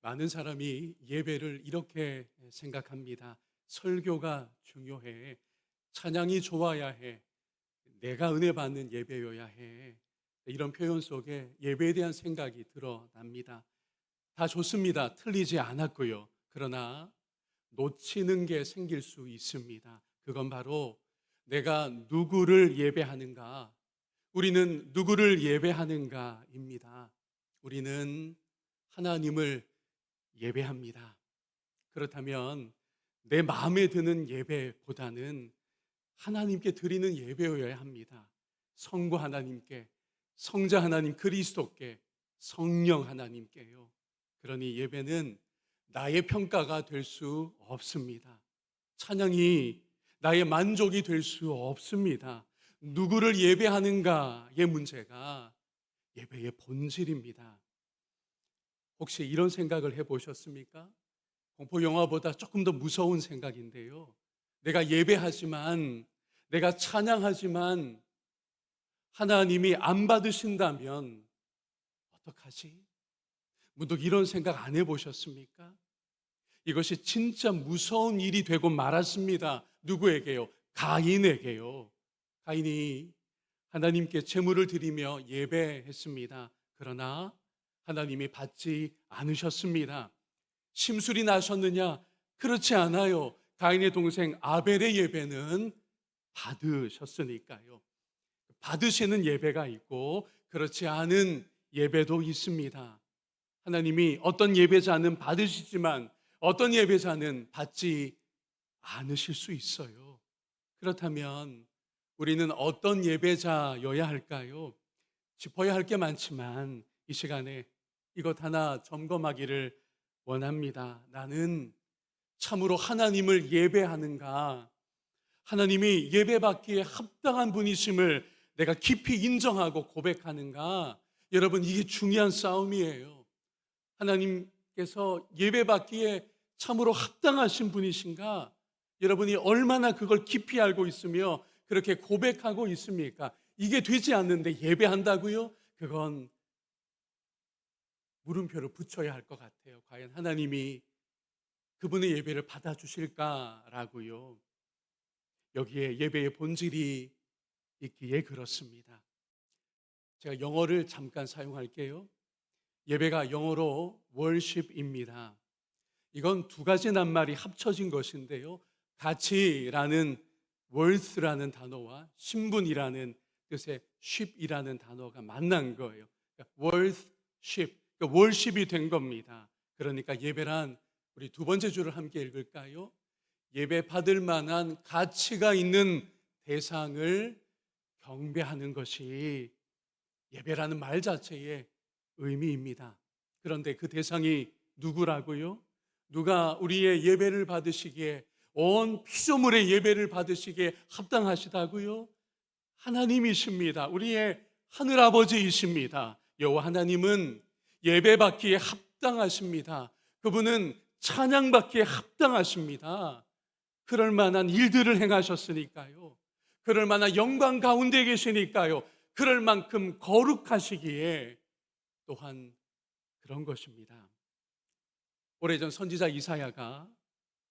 많은 사람이 예배를 이렇게 생각합니다. 설교가 중요해. 찬양이 좋아야 해. 내가 은혜 받는 예배여야 해. 이런 표현 속에 예배에 대한 생각이 드러납니다. 다 좋습니다. 틀리지 않았고요. 그러나 놓치는 게 생길 수 있습니다. 그건 바로 내가 누구를 예배하는가, 우리는 누구를 예배하는가입니다. 우리는 하나님을 예배합니다. 그렇다면 내 마음에 드는 예배보다는 하나님께 드리는 예배여야 합니다. 성부 하나님께, 성자 하나님 그리스도께, 성령 하나님께요. 그러니 예배는 나의 평가가 될 수 없습니다. 찬양이 나의 만족이 될 수 없습니다. 누구를 예배하는가의 문제가 예배의 본질입니다. 혹시 이런 생각을 해보셨습니까? 공포 영화보다 조금 더 무서운 생각인데요. 내가 예배하지만, 내가 찬양하지만 하나님이 안 받으신다면 어떡하지? 문득 이런 생각 안 해보셨습니까? 이것이 진짜 무서운 일이 되고 말았습니다. 누구에게요? 가인에게요. 가인이 하나님께 제물을 드리며 예배했습니다. 그러나 하나님이 받지 않으셨습니다. 심술이 나셨느냐? 그렇지 않아요. 가인의 동생 아벨의 예배는 받으셨으니까요. 받으시는 예배가 있고 그렇지 않은 예배도 있습니다. 하나님이 어떤 예배자는 받으시지만 어떤 예배자는 받지 않으실 수 있어요. 그렇다면 우리는 어떤 예배자여야 할까요? 짚어야 할 게 많지만 이 시간에 이것 하나 점검하기를 원합니다. 나는 참으로 하나님을 예배하는가? 하나님이 예배받기에 합당한 분이심을 내가 깊이 인정하고 고백하는가? 여러분, 이게 중요한 싸움이에요. 하나님께서 예배받기에 참으로 합당하신 분이신가? 여러분이 얼마나 그걸 깊이 알고 있으며 그렇게 고백하고 있습니까? 이게 되지 않는데 예배한다고요? 그건 물음표를 붙여야 할 것 같아요. 과연 하나님이 그분의 예배를 받아주실까라고요. 여기에 예배의 본질이 있기에 그렇습니다. 제가 영어를 잠깐 사용할게요. 예배가 영어로 worship입니다. 이건 두 가지 낱말이 합쳐진 것인데요. 가치라는 worth라는 단어와 신분이라는 뜻의 ship이라는 단어가 만난 거예요. 그러니까 worthship, 그러니까 worship이 된 겁니다. 그러니까 예배란 우리 두 번째 줄을 함께 읽을까요? 예배 받을 만한 가치가 있는 대상을 경배하는 것이 예배라는 말 자체의 의미입니다. 그런데 그 대상이 누구라고요? 누가 우리의 예배를 받으시기에 온 피조물의 예배를 받으시기에 합당하시다고요? 하나님이십니다. 우리의 하늘아버지이십니다. 여호와 하나님은 예배받기에 합당하십니다. 그분은 찬양받기에 합당하십니다. 그럴 만한 일들을 행하셨으니까요. 그럴 만한 영광 가운데 계시니까요. 그럴 만큼 거룩하시기에 또한 그런 것입니다. 오래전 선지자 이사야가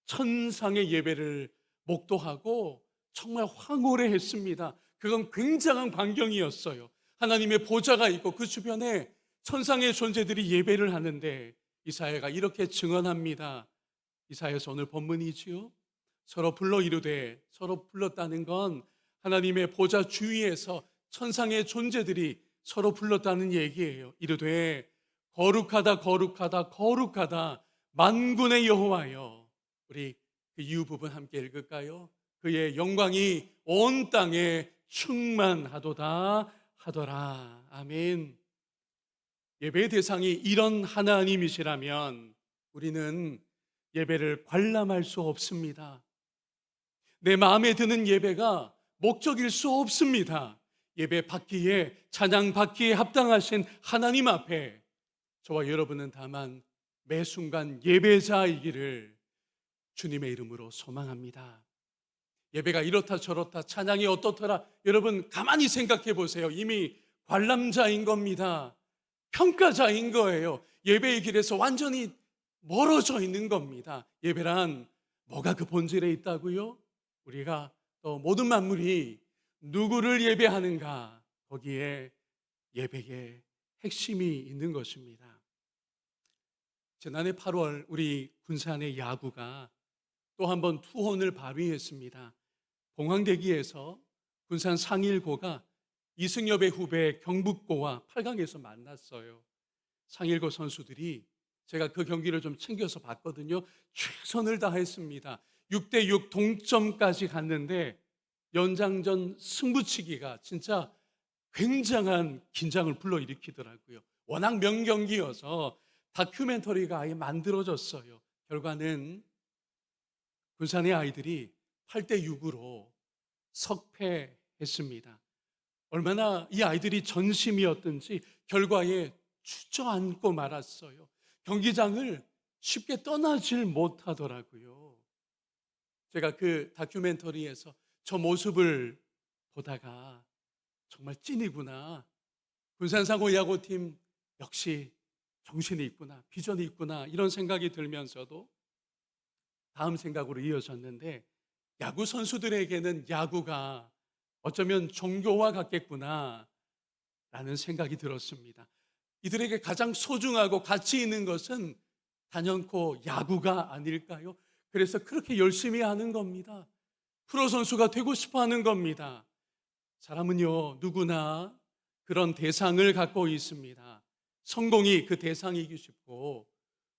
천상의 예배를 목도하고 정말 황홀해했습니다. 그건 굉장한 광경이었어요. 하나님의 보좌가 있고 그 주변에 천상의 존재들이 예배를 하는데 이사야가 이렇게 증언합니다. 이사야서 오늘 본문이지요. 서로 불러 이르되, 서로 불렀다는 건 하나님의 보좌 주위에서 천상의 존재들이 서로 불렀다는 얘기예요. 이르되 거룩하다 거룩하다 거룩하다 만군의 여호와여. 우리 그 이후 부분 함께 읽을까요? 그의 영광이 온 땅에 충만하도다 하더라. 아멘. 예배의 대상이 이런 하나님이시라면 우리는 예배를 관람할 수 없습니다. 내 마음에 드는 예배가 목적일 수 없습니다. 예배 받기에, 찬양 받기에 합당하신 하나님 앞에 저와 여러분은 다만 매 순간 예배자이기를 주님의 이름으로 소망합니다. 예배가 이렇다 저렇다, 찬양이 어떻더라, 여러분 가만히 생각해 보세요. 이미 관람자인 겁니다. 평가자인 거예요. 예배의 길에서 완전히 멀어져 있는 겁니다. 예배란 뭐가 그 본질에 있다고요? 우리가 또 모든 만물이 누구를 예배하는가, 거기에 예배의 핵심이 있는 것입니다. 지난해 8월 우리 군산의 야구가 또 한 번 투혼을 발휘했습니다. 봉황대기에서 군산 상일고가 이승엽의 후배 경북고와 8강에서 만났어요. 상일고 선수들이, 제가 그 경기를 좀 챙겨서 봤거든요. 최선을 다했습니다. 6대6 동점까지 갔는데 연장전 승부치기가 진짜 굉장한 긴장을 불러일으키더라고요. 워낙 명경기여서 다큐멘터리가 아예 만들어졌어요. 결과는 군산의 아이들이 8대6으로 석패했습니다. 얼마나 이 아이들이 전심이었든지 결과에 주저앉고 말았어요. 경기장을 쉽게 떠나질 못하더라고요. 제가 그 다큐멘터리에서 저 모습을 보다가 정말 찐이구나, 군산상고 야구팀 역시 정신이 있구나, 비전이 있구나, 이런 생각이 들면서도 다음 생각으로 이어졌는데, 야구 선수들에게는 야구가 어쩌면 종교와 같겠구나 라는 생각이 들었습니다. 이들에게 가장 소중하고 가치 있는 것은 단연코 야구가 아닐까요? 그래서 그렇게 열심히 하는 겁니다. 프로 선수가 되고 싶어 하는 겁니다. 사람은요, 누구나 그런 대상을 갖고 있습니다. 성공이 그 대상이기 쉽고,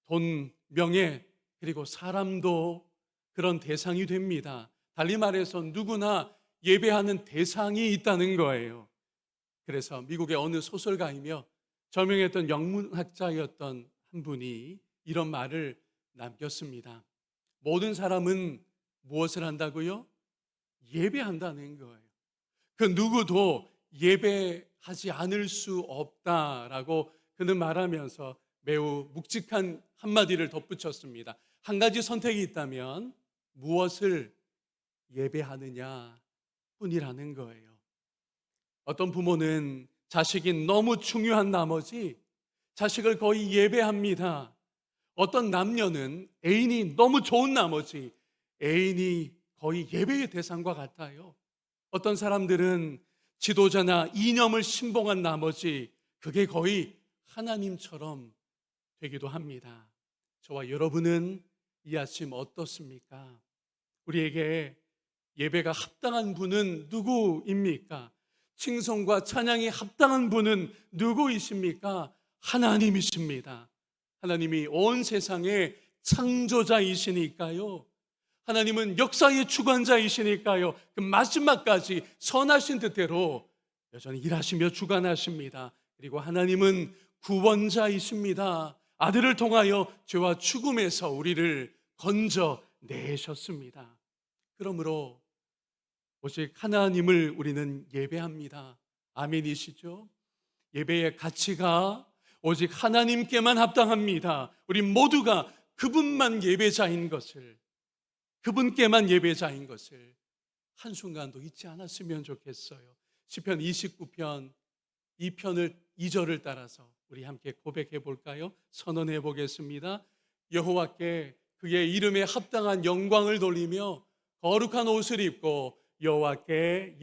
돈, 명예, 그리고 사람도 그런 대상이 됩니다. 달리 말해서 누구나 예배하는 대상이 있다는 거예요. 그래서 미국의 어느 소설가이며 저명했던 영문학자였던 한 분이 이런 말을 남겼습니다. 모든 사람은 무엇을 한다고요? 예배한다는 거예요. 그 누구도 예배하지 않을 수 없다라고 그는 말하면서 매우 묵직한 한마디를 덧붙였습니다. 한 가지 선택이 있다면 무엇을 예배하느냐 뿐이라는 거예요. 어떤 부모는 자식이 너무 중요한 나머지 자식을 거의 예배합니다. 어떤 남녀는 애인이 너무 좋은 나머지 애인이 거의 예배의 대상과 같아요. 어떤 사람들은 지도자나 이념을 신봉한 나머지 그게 거의 하나님처럼 되기도 합니다. 저와 여러분은 이 아침 어떻습니까? 우리에게 예배가 합당한 분은 누구입니까? 칭송과 찬양이 합당한 분은 누구이십니까? 하나님이십니다. 하나님이 온 세상의 창조자이시니까요. 하나님은 역사의 주관자이시니까요. 그 마지막까지 선하신 뜻대로 여전히 일하시며 주관하십니다. 그리고 하나님은 구원자이십니다. 아들을 통하여 죄와 죽음에서 우리를 건져내셨습니다. 그러므로 오직 하나님을 우리는 예배합니다. 아멘이시죠? 예배의 가치가 오직 하나님께만 합당합니다. 우리 모두가 그분만 예배자인 것을, 그분께만 예배자인 것을 한순간도 잊지 않았으면 좋겠어요. 시편 29편 2편을 2절을 따라서 우리 함께 고백해 볼까요? 선언해 보겠습니다. 여호와께 그의 이름에 합당한 영광을 돌리며 거룩한 옷을 입고 여호와께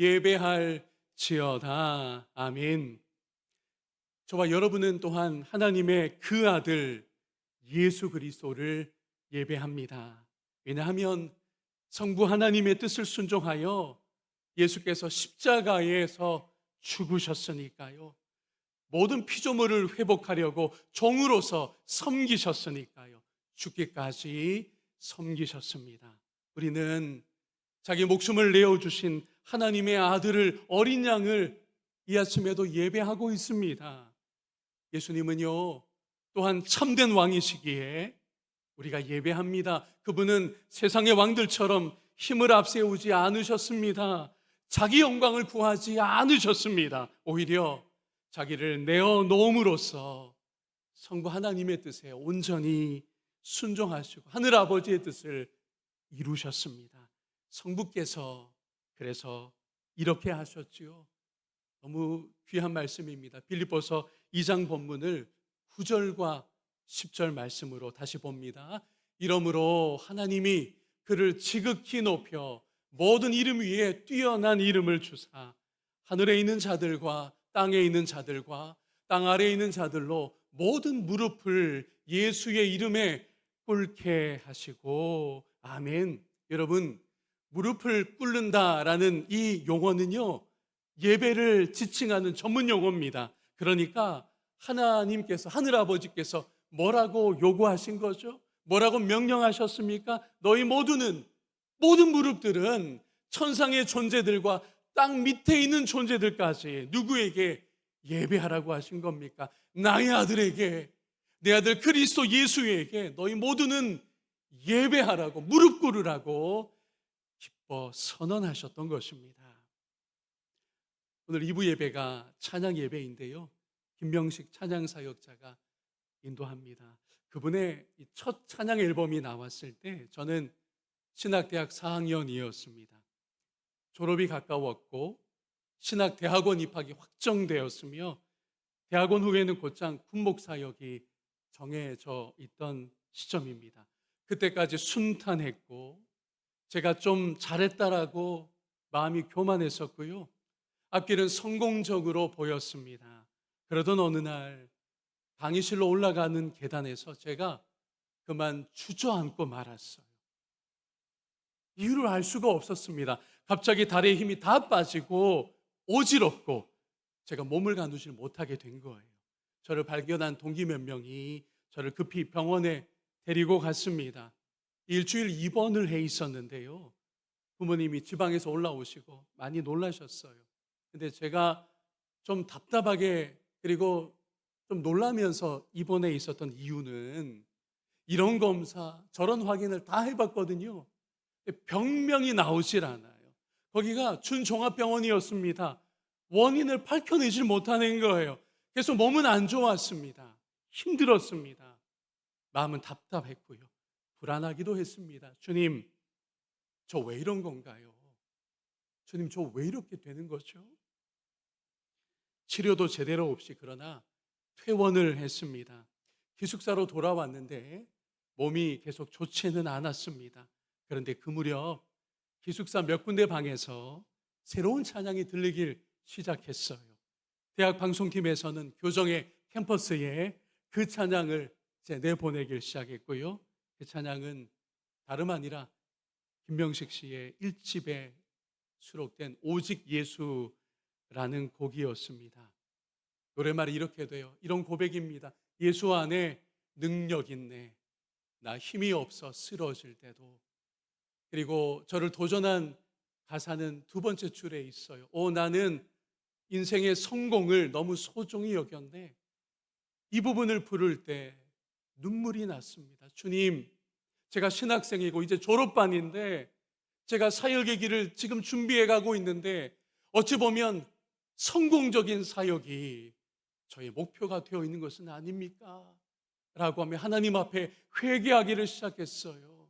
예배할지어다. 아멘. 저와 여러분은 또한 하나님의 그 아들 예수 그리스도를 예배합니다. 왜냐하면 성부 하나님의 뜻을 순종하여 예수께서 십자가에서 죽으셨으니까요. 모든 피조물을 회복하려고 종으로서 섬기셨으니까요. 죽기까지 섬기셨습니다. 우리는 자기 목숨을 내어주신 하나님의 아들을, 어린 양을 이 아침에도 예배하고 있습니다. 예수님은요, 또한 참된 왕이시기에 우리가 예배합니다. 그분은 세상의 왕들처럼 힘을 앞세우지 않으셨습니다. 자기 영광을 구하지 않으셨습니다. 오히려 자기를 내어놓음으로써 성부 하나님의 뜻에 온전히 순종하시고 하늘 아버지의 뜻을 이루셨습니다. 성부께서 그래서 이렇게 하셨지요. 너무 귀한 말씀입니다. 빌립보서 2장 본문을 9절과 10절 말씀으로 다시 봅니다. 이러므로 하나님이 그를 지극히 높여 모든 이름 위에 뛰어난 이름을 주사 하늘에 있는 자들과 땅에 있는 자들과 땅 아래에 있는 자들로 모든 무릎을 예수의 이름에 꿇게 하시고. 아멘. 여러분, 무릎을 꿇는다라는 이 용어는요, 예배를 지칭하는 전문 용어입니다. 그러니까 하나님께서, 하늘아버지께서 뭐라고 요구하신 거죠? 뭐라고 명령하셨습니까? 너희 모든 무릎들은 천상의 존재들과 땅 밑에 있는 존재들까지 누구에게 예배하라고 하신 겁니까? 나의 아들에게, 내 아들 그리스도 예수에게 너희 모두는 예배하라고, 무릎 꿇으라고 기뻐 선언하셨던 것입니다. 오늘 2부 예배가 찬양 예배인데요, 김명식 찬양사역자가 인도합니다. 그분의 첫 찬양 앨범이 나왔을 때 저는 신학대학 4학년이었습니다. 졸업이 가까웠고 신학대학원 입학이 확정되었으며 대학원 후에는 곧장 군목 사역이 정해져 있던 시점입니다. 그때까지 순탄했고 제가 좀 잘했다라고 마음이 교만했었고요, 앞길은 성공적으로 보였습니다. 그러던 어느 날 강의실로 올라가는 계단에서 제가 그만 주저앉고 말았어요. 이유를 알 수가 없었습니다. 갑자기 다리에 힘이 다 빠지고 어지럽고 제가 몸을 가누질 못하게 된 거예요. 저를 발견한 동기 몇 명이 저를 급히 병원에 데리고 갔습니다. 일주일 입원을 해 있었는데요, 부모님이 지방에서 올라오시고 많이 놀라셨어요. 근데 제가 좀 답답하게 그리고 좀 놀라면서 입원해 있었던 이유는 이런 검사 저런 확인을 다 해봤거든요. 병명이 나오질 않아요. 거기가 준종합병원이었습니다. 원인을 밝혀내질 못하는 거예요. 그래서 몸은 안 좋았습니다. 힘들었습니다. 마음은 답답했고요, 불안하기도 했습니다. 주님, 저 왜 이런 건가요? 주님, 저 왜 이렇게 되는 거죠? 치료도 제대로 없이 그러나 퇴원을 했습니다. 기숙사로 돌아왔는데 몸이 계속 좋지는 않았습니다. 그런데 그 무렵 기숙사 몇 군데 방에서 새로운 찬양이 들리길 시작했어요. 대학 방송팀에서는 교정의 캠퍼스에 그 찬양을 내보내길 시작했고요. 그 찬양은 다름 아니라 김명식 씨의 1집에 수록된 오직 예수라는 곡이었습니다. 노래말이 이렇게 돼요. 이런 고백입니다. 예수 안에 능력 있네. 나 힘이 없어 쓰러질 때도. 그리고 저를 도전한 가사는 두 번째 줄에 있어요. 나는 인생의 성공을 너무 소중히 여겼네. 이 부분을 부를 때 눈물이 났습니다. 주님, 제가 신학생이고 이제 졸업반인데 제가 사역의 길을 지금 준비해 가고 있는데 어찌 보면 성공적인 사역이 저의 목표가 되어 있는 것은 아닙니까? 라고 하며 하나님 앞에 회개하기를 시작했어요.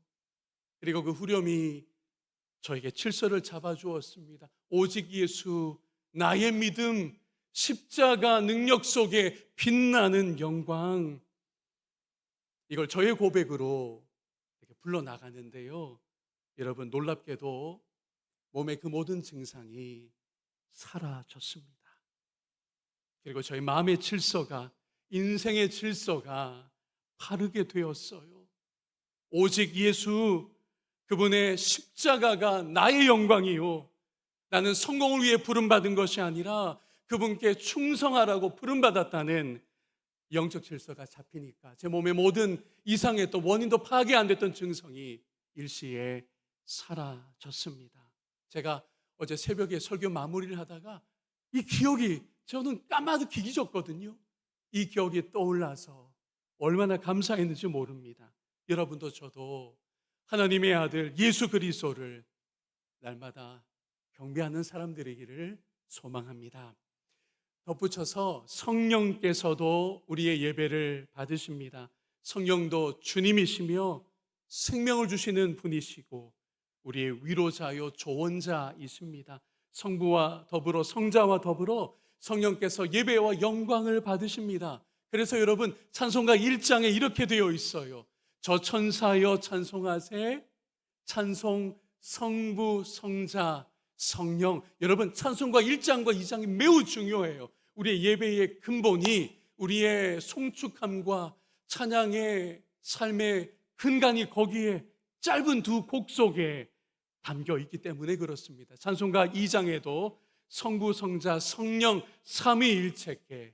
그리고 그 후렴이 저에게 질서를 잡아주었습니다. 오직 예수, 나의 믿음, 십자가 능력 속에 빛나는 영광. 이걸 저의 고백으로 이렇게 불러나가는데요, 여러분, 놀랍게도 몸의 그 모든 증상이 사라졌습니다. 그리고 저희 마음의 질서가, 인생의 질서가 바르게 되었어요. 오직 예수, 그분의 십자가가 나의 영광이요, 나는 성공을 위해 부름받은 것이 아니라 그분께 충성하라고 부름받았다는 영적 질서가 잡히니까 제 몸의 모든 이상했던, 원인도 파악이 안 됐던 증상이 일시에 사라졌습니다. 제가 어제 새벽에 설교 마무리를 하다가 이 기억이, 저는 까마득히 잊었거든요. 이 기억이 떠올라서 얼마나 감사했는지 모릅니다. 여러분도 저도 하나님의 아들 예수 그리스도를 날마다 경배하는 사람들이기를 소망합니다. 덧붙여서 성령께서도 우리의 예배를 받으십니다. 성령도 주님이시며 생명을 주시는 분이시고 우리의 위로자요 조언자이십니다. 성부와 더불어 성자와 더불어 성령께서 예배와 영광을 받으십니다. 그래서 여러분 찬송가 1장에 이렇게 되어 있어요. 저 천사여 찬송하세, 찬송 성부 성자 성령. 여러분 찬송가 1장과 2장이 매우 중요해요. 우리의 예배의 근본이 우리의 송축함과 찬양의 삶의 근간이 거기에 짧은 두 곡 속에 담겨 있기 때문에 그렇습니다. 찬송가 2장에도 성부 성자 성령 삼위일체께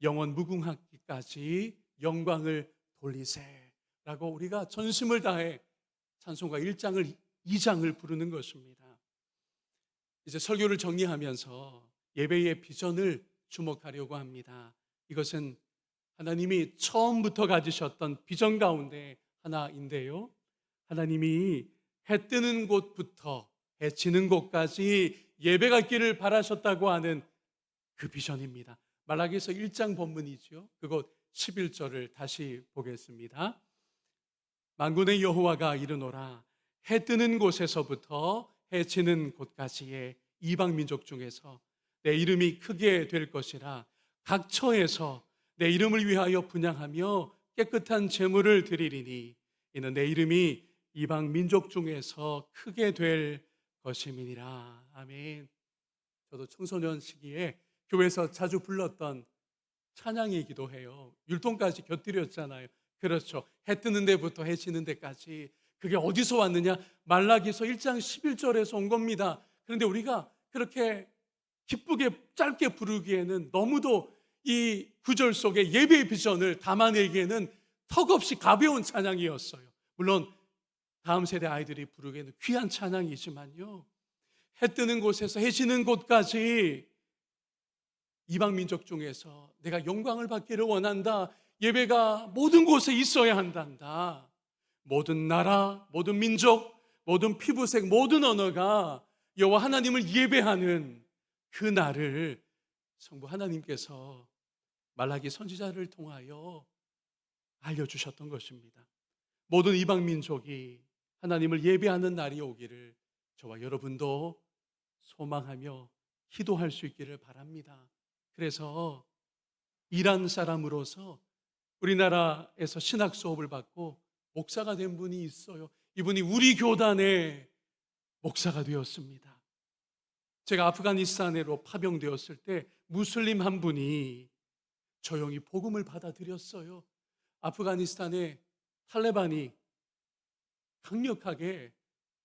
영원 무궁하기까지 영광을 돌리세라고 우리가 전심을 다해 찬송가 1장을 2장을 부르는 것입니다. 이제 설교를 정리하면서 예배의 비전을 주목하려고 합니다. 이것은 하나님이 처음부터 가지셨던 비전 가운데 하나인데요. 하나님이 해 뜨는 곳부터 해 지는 곳까지 예배가 있기를 바라셨다고 하는 그 비전입니다. 말라기서 1장 본문이죠. 그곳 11절을 다시 보겠습니다. 만군의 여호와가 이르노라 해 뜨는 곳에서부터 해 지는 곳까지의 이방 민족 중에서 내 이름이 크게 될 것이라 각 처에서 내 이름을 위하여 분향하며 깨끗한 제물을 드리리니 이는 내 이름이 이방 민족 중에서 크게 될 것임이니라. 아멘. 저도 청소년 시기에 교회에서 자주 불렀던 찬양이기도 해요. 율동까지 곁들였잖아요. 그렇죠. 해 뜨는 데부터 해 지는 데까지. 그게 어디서 왔느냐? 말라기서 1장 11절에서 온 겁니다. 그런데 우리가 그렇게 기쁘게 짧게 부르기에는 너무도 이 구절 속에 예배의 비전을 담아내기에는 턱없이 가벼운 찬양이었어요. 물론 다음 세대 아이들이 부르기에는 귀한 찬양이지만요, 해 뜨는 곳에서 해 지는 곳까지 이방 민족 중에서 내가 영광을 받기를 원한다. 예배가 모든 곳에 있어야 한단다. 모든 나라, 모든 민족, 모든 피부색, 모든 언어가 여호와 하나님을 예배하는 그 날을 성부 하나님께서 말라기 선지자를 통하여 알려주셨던 것입니다. 모든 이방 민족이 하나님을 예배하는 날이 오기를 저와 여러분도 소망하며 기도할 수 있기를 바랍니다. 그래서 이란 사람으로서 우리나라에서 신학 수업을 받고 목사가 된 분이 있어요. 이분이 우리 교단의 목사가 되었습니다. 제가 아프가니스탄으로 파병되었을 때 무슬림 한 분이 조용히 복음을 받아들였어요. 아프가니스탄의 탈레반이 강력하게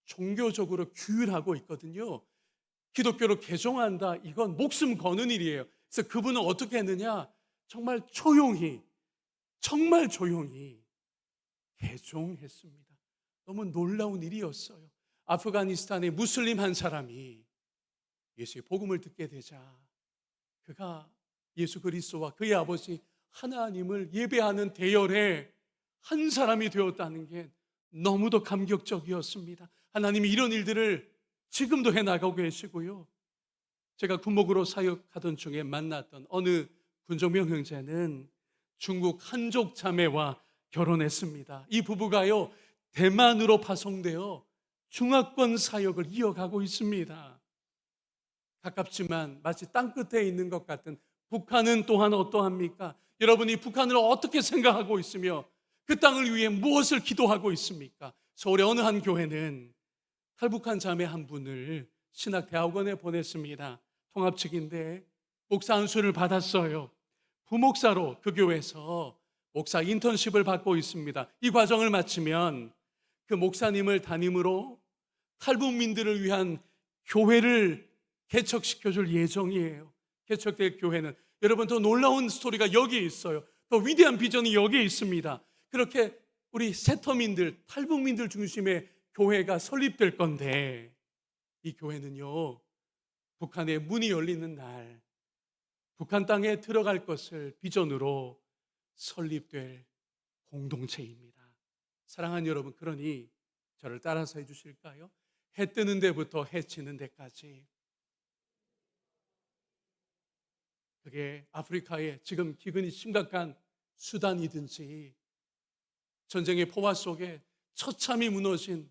종교적으로 규율하고 있거든요. 기독교로 개종한다, 이건 목숨 거는 일이에요. 그래서 그분은 어떻게 했느냐? 정말 조용히 개종했습니다. 너무 놀라운 일이었어요. 아프가니스탄의 무슬림 한 사람이 예수의 복음을 듣게 되자 그가 예수 그리스도와 그의 아버지 하나님을 예배하는 대열에 한 사람이 되었다는 게 너무도 감격적이었습니다. 하나님이 이런 일들을 지금도 해나가고 계시고요. 제가 군목으로 사역하던 중에 만났던 어느 군종명 형제는 중국 한족 자매와 결혼했습니다. 이 부부가요, 대만으로 파송되어 중화권 사역을 이어가고 있습니다. 가깝지만 마치 땅끝에 있는 것 같은 북한은 또한 어떠합니까? 여러분이 북한을 어떻게 생각하고 있으며 그 땅을 위해 무엇을 기도하고 있습니까? 서울의 어느 한 교회는 탈북한 자매 한 분을 신학대학원에 보냈습니다. 통합측인데 목사 안수를 받았어요. 부목사로 그 교회에서 목사 인턴십을 받고 있습니다. 이 과정을 마치면 그 목사님을 담임으로 탈북민들을 위한 교회를 개척시켜줄 예정이에요. 개척될 교회는 여러분 더 놀라운 스토리가 여기에 있어요. 더 위대한 비전이 여기에 있습니다. 그렇게 우리 세터민들, 탈북민들 중심의 교회가 설립될 건데 이 교회는요, 북한의 문이 열리는 날 북한 땅에 들어갈 것을 비전으로 설립될 공동체입니다. 사랑하는 여러분, 그러니 저를 따라서 해주실까요? 해 뜨는 데부터 해 지는 데까지. 그게 아프리카의 지금 기근이 심각한 수단이든지 전쟁의 포화 속에 처참히 무너진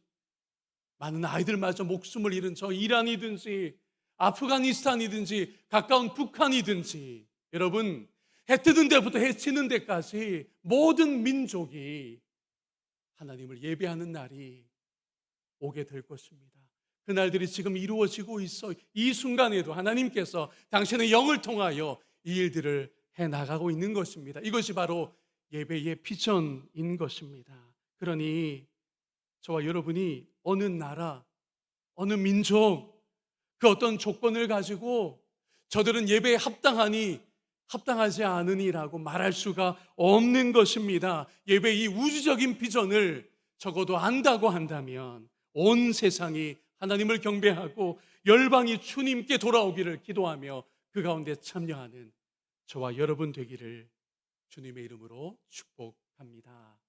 많은 아이들마저 목숨을 잃은 저 이란이든지 아프가니스탄이든지 가까운 북한이든지, 여러분 해 뜨는 데부터 해 지는 데까지 모든 민족이 하나님을 예배하는 날이 오게 될 것입니다. 그 날들이 지금 이루어지고 있어. 이 순간에도 하나님께서 당신의 영을 통하여 이 일들을 해 나가고 있는 것입니다. 이것이 바로 예배의 비전인 것입니다. 그러니 저와 여러분이 어느 나라, 어느 민족, 그 어떤 조건을 가지고 저들은 예배에 합당하니 합당하지 않으니라고 말할 수가 없는 것입니다. 예배의 이 우주적인 비전을 적어도 안다고 한다면 온 세상이 하나님을 경배하고 열방이 주님께 돌아오기를 기도하며 그 가운데 참여하는 저와 여러분 되기를 주님의 이름으로 축복합니다.